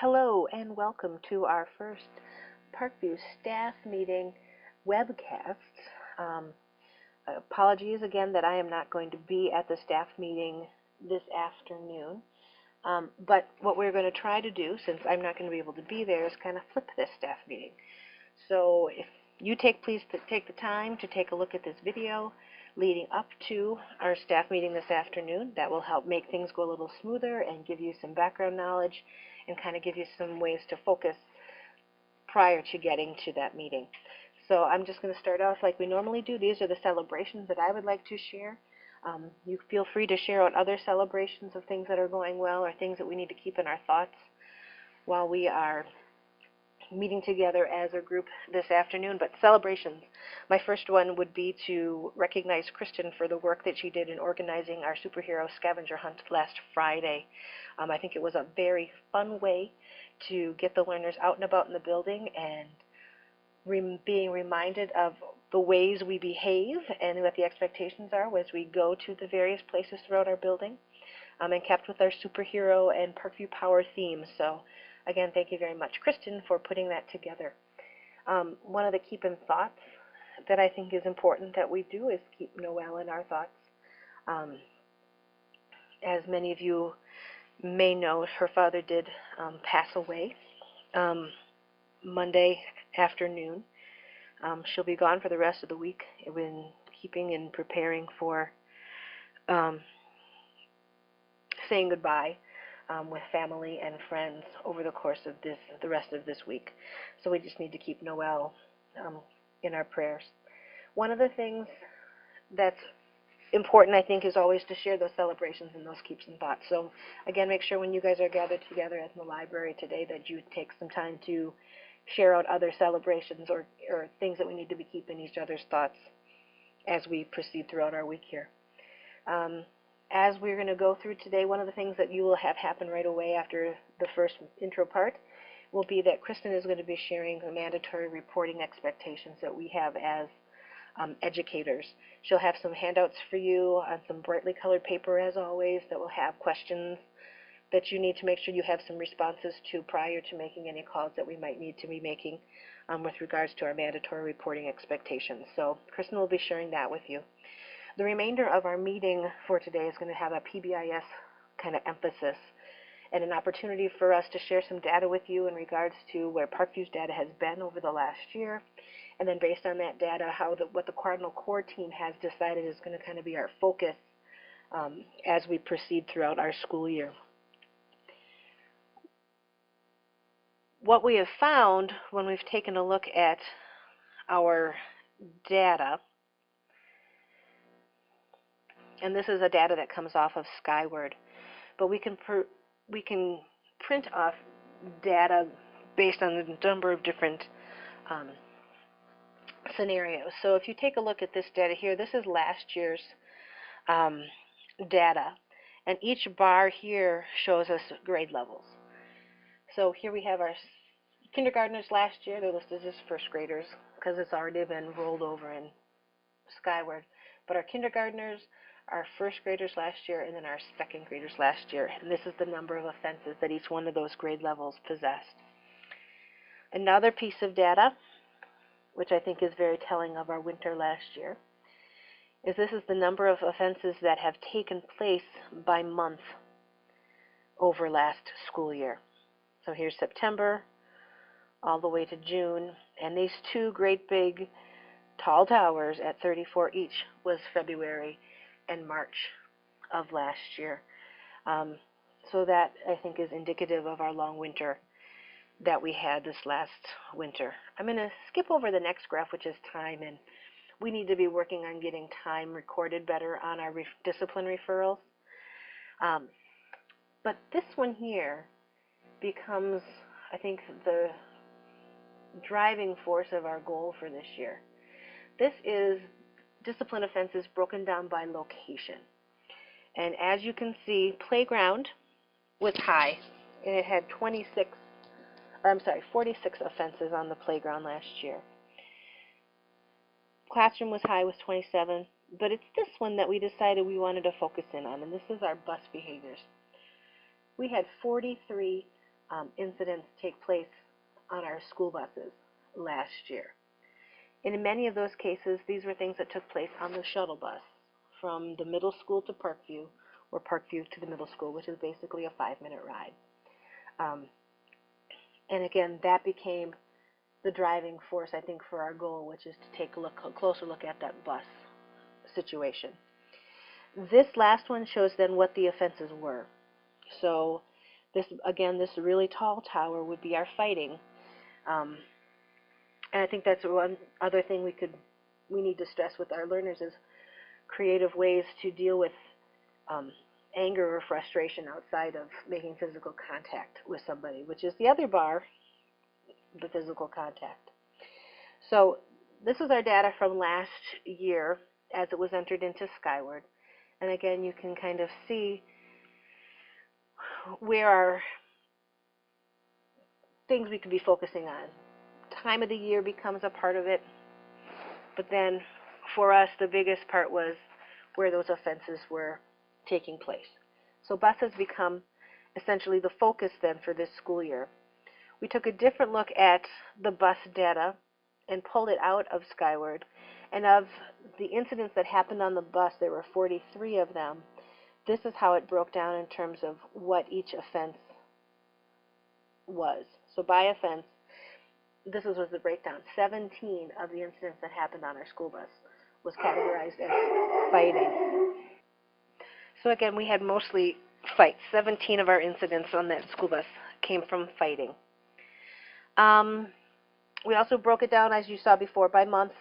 Hello and welcome to our first Parkview staff meeting webcast. Um, Apologies again that I am not going to be at the staff meeting this afternoon. But what we're going to try to do, since I'm not going to be able to be there, is kind of flip this staff meeting. So if you please take the time to take a look at this video leading up to our staff meeting this afternoon. That will help make things go a little smoother and give you some background knowledge and kind of give you some ways to focus prior to getting to that meeting. So I'm just going to start off like we normally do. These are the celebrations that I would like to share. You feel free to share out other celebrations of things that are going well or things that we need to keep in our thoughts while we are meeting together as a group this afternoon. But celebrations, my first one would be to recognize Kristen for the work that she did in organizing our superhero scavenger hunt last Friday. I think it was a very fun way to get the learners out and about in the building and being reminded of the ways we behave and what the expectations are as we go to the various places throughout our building, and kept with our superhero and Parkview Power themes. So again, thank you very much, Kristen, for putting that together. One of the keep in thoughts that I think is important that we do is keep Noelle in our thoughts. As many of you may know, her father did pass away Monday afternoon. She'll be gone for the rest of the week. I've been keeping and preparing for saying goodbye with family and friends over the course of the rest of this week. So we just need to keep Noelle in our prayers. One of the things that's important, I think, is always to share those celebrations and those keeps and thoughts. So again, make sure when you guys are gathered together at the library today that you take some time to share out other celebrations or things that we need to be keeping each other's thoughts as we proceed throughout our week here. As we're going to go through today, one of the things that you will have happen right away after the first intro part will be that Kristen is going to be sharing the mandatory reporting expectations that we have as educators. She'll have some handouts for you on some brightly colored paper, as always, that will have questions that you need to make sure you have some responses to prior to making any calls that we might need to be making with regards to our mandatory reporting expectations. So Kristen will be sharing that with you. The remainder of our meeting for today is going to have a PBIS kind of emphasis and an opportunity for us to share some data with you in regards to where Parkview's data has been over the last year, and then based on that data, what the Cardinal Core team has decided is going to kind of be our focus as we proceed throughout our school year. What we have found when we've taken a look at our data, and this is a data that comes off of Skyward, but we can print off data based on the number of different scenarios. So if you take a look at this data here, this is last year's data, and each bar here shows us grade levels. So here we have our kindergartners last year. They're listed as first graders because it's already been rolled over in Skyward. But our kindergartners, our first graders last year, and then our second graders last year. And this is the number of offenses that each one of those grade levels possessed. Another piece of data, which I think is very telling of our winter last year, is this is the number of offenses that have taken place by month over last school year. So here's September all the way to June, and these two great big tall towers at 34 each was February and March of last year. So that, I think, is indicative of our long winter that we had this last winter. I'm going to skip over the next graph, which is time, and we need to be working on getting time recorded better on our discipline referrals. But this one here becomes, I think, the driving force of our goal for this year. This is discipline offenses broken down by location. And as you can see, playground was high, and it had 46 offenses on the playground last year. Classroom was high with 27, but it's this one that we decided we wanted to focus in on, and this is our bus behaviors. We had 43 incidents take place on our school buses last year. And in many of those cases, these were things that took place on the shuttle bus from the middle school to Parkview, or Parkview to the middle school, which is basically a 5-minute ride. And again, that became the driving force, I think, for our goal, which is to take a closer look at that bus situation. This last one shows then what the offenses were. So this, again, this really tall tower would be our fighting. And I think that's one other thing we need to stress with our learners is creative ways to deal with anger or frustration outside of making physical contact with somebody, which is the other bar, the physical contact. So this is our data from last year as it was entered into Skyward. And again, you can kind of see where our things we could be focusing on. Time of the year becomes a part of it, but then for us the biggest part was where those offenses were taking place. So buses become essentially the focus then for this school year. We took a different look at the bus data and pulled it out of Skyward, and of the incidents that happened on the bus, there were 43 of them. This is how it broke down in terms of what each offense was. So by offense, this was the breakdown. 17 of the incidents that happened on our school bus was categorized as fighting. So again, we had mostly fights. 17 of our incidents on that school bus came from fighting. We also broke it down, as you saw before, by month.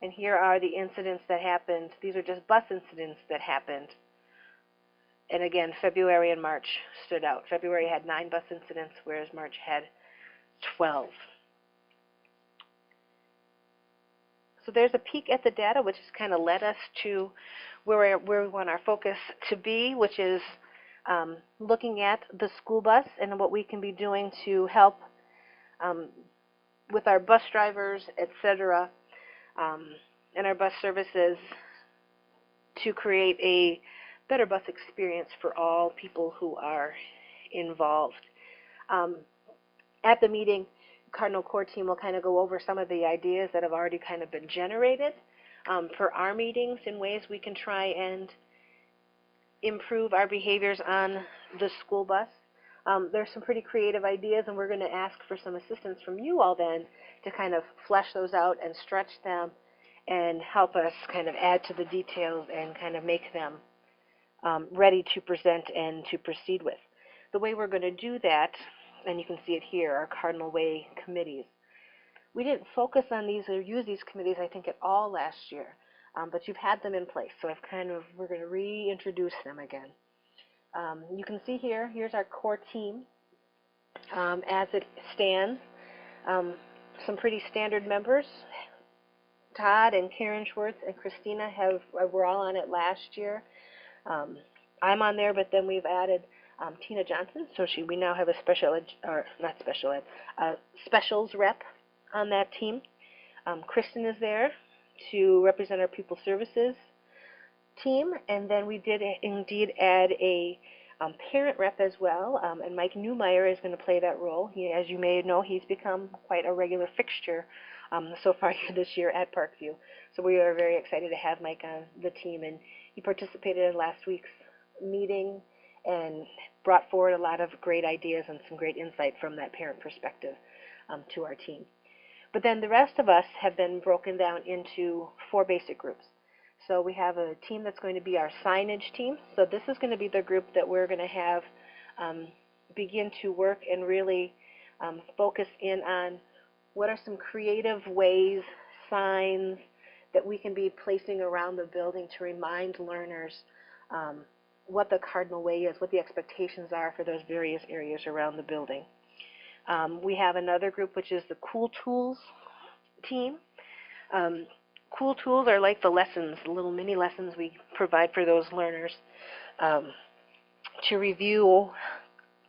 And here are the incidents that happened. These are just bus incidents that happened. And again, February and March stood out. February had 9 bus incidents, whereas March had 12. So there's a peek at the data, which has kind of led us to where we want our focus to be, which is looking at the school bus and what we can be doing to help with our bus drivers, etc., and our bus services to create a better bus experience for all people who are involved. At the meeting, Cardinal Core Team will kind of go over some of the ideas that have already kind of been generated for our meetings in ways we can try and improve our behaviors on the school bus. There's some pretty creative ideas, and we're going to ask for some assistance from you all then to kind of flesh those out and stretch them and help us kind of add to the details and kind of make them ready to present and to proceed with. The way we're going to do that, and you can see it here, are Cardinal Way committees. We didn't focus on these or use these committees, I think, at all last year, but you've had them in place, so we're going to reintroduce them again. You can see here's our core team as it stands. Some pretty standard members. Todd and Karen Schwartz and Christina were all on it last year. I'm on there, but then we've added Tina Johnson, so we now have a specials rep on that team. Kristen is there to represent our Pupil Services team, and then we did indeed add a parent rep as well, and Mike Newmeyer is going to play that role. As you may know, he's become quite a regular fixture so far this year at Parkview. So we are very excited to have Mike on the team, and he participated in last week's meeting and brought forward a lot of great ideas and some great insight from that parent perspective to our team. But then the rest of us have been broken down into 4 basic groups. So we have a team that's going to be our signage team. So this is going to be the group that we're going to have begin to work and really focus in on what are some creative ways, signs that we can be placing around the building to remind learners what the Cardinal Way is, what the expectations are for those various areas around the building. We have another group, which is the Cool Tools team. Cool Tools are like the lessons, the little mini lessons we provide for those learners to review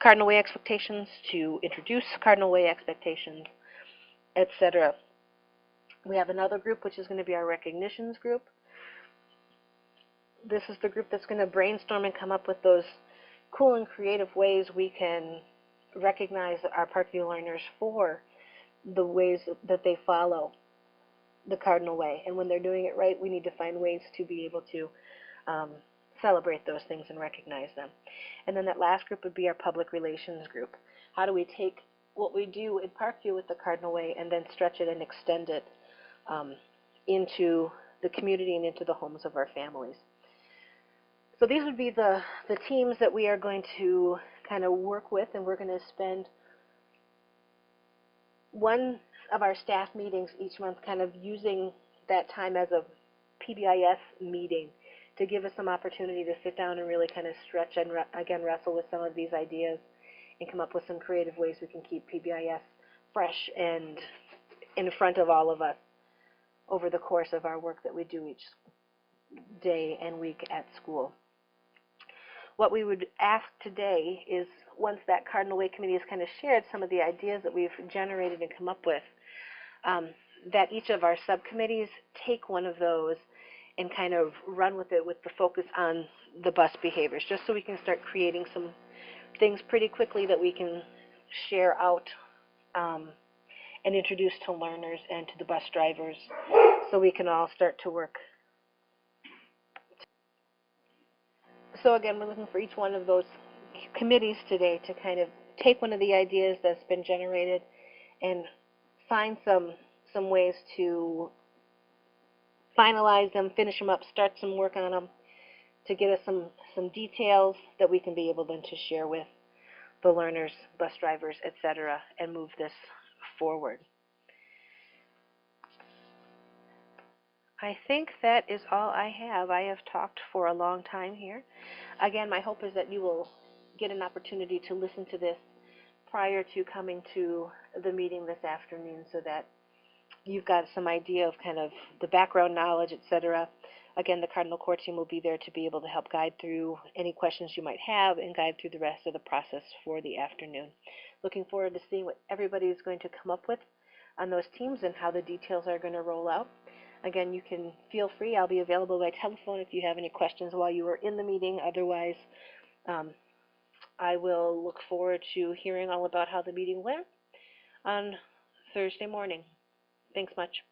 Cardinal Way expectations, to introduce Cardinal Way expectations, etc. We have another group, which is going to be our recognitions group. This is the group that's going to brainstorm and come up with those cool and creative ways we can recognize our Parkview learners for the ways that they follow the Cardinal Way. And when they're doing it right, we need to find ways to be able to um, celebrate those things and recognize them. And then that last group would be our public relations group. How do we take what we do in Parkview with the Cardinal Way and then stretch it and extend it into the community and into the homes of our families? So these would be the teams that we are going to kind of work with, and we're going to spend one of our staff meetings each month kind of using that time as a PBIS meeting to give us some opportunity to sit down and really kind of stretch and, again, wrestle with some of these ideas and come up with some creative ways we can keep PBIS fresh and in front of all of us over the course of our work that we do each day and week at school. What we would ask today is, once that Cardinal Way Committee has kind of shared some of the ideas that we've generated and come up with, that each of our subcommittees take one of those and kind of run with it with the focus on the bus behaviors, just so we can start creating some things pretty quickly that we can share out and introduce to learners and to the bus drivers, so we can all start to work. So again, we're looking for each one of those committees today to kind of take one of the ideas that's been generated and find some ways to finalize them, finish them up, start some work on them to get us some details that we can be able then to share with the learners, bus drivers, etc., and move this forward. I think that is all I have. I have talked for a long time here. Again, my hope is that you will get an opportunity to listen to this prior to coming to the meeting this afternoon, so that you've got some idea of kind of the background knowledge, etc. Again, the Cardinal Core team will be there to be able to help guide through any questions you might have and guide through the rest of the process for the afternoon. Looking forward to seeing what everybody is going to come up with on those teams and how the details are going to roll out. Again, you can feel free. I'll be available by telephone if you have any questions while you are in the meeting. Otherwise, I will look forward to hearing all about how the meeting went on Thursday morning. Thanks much.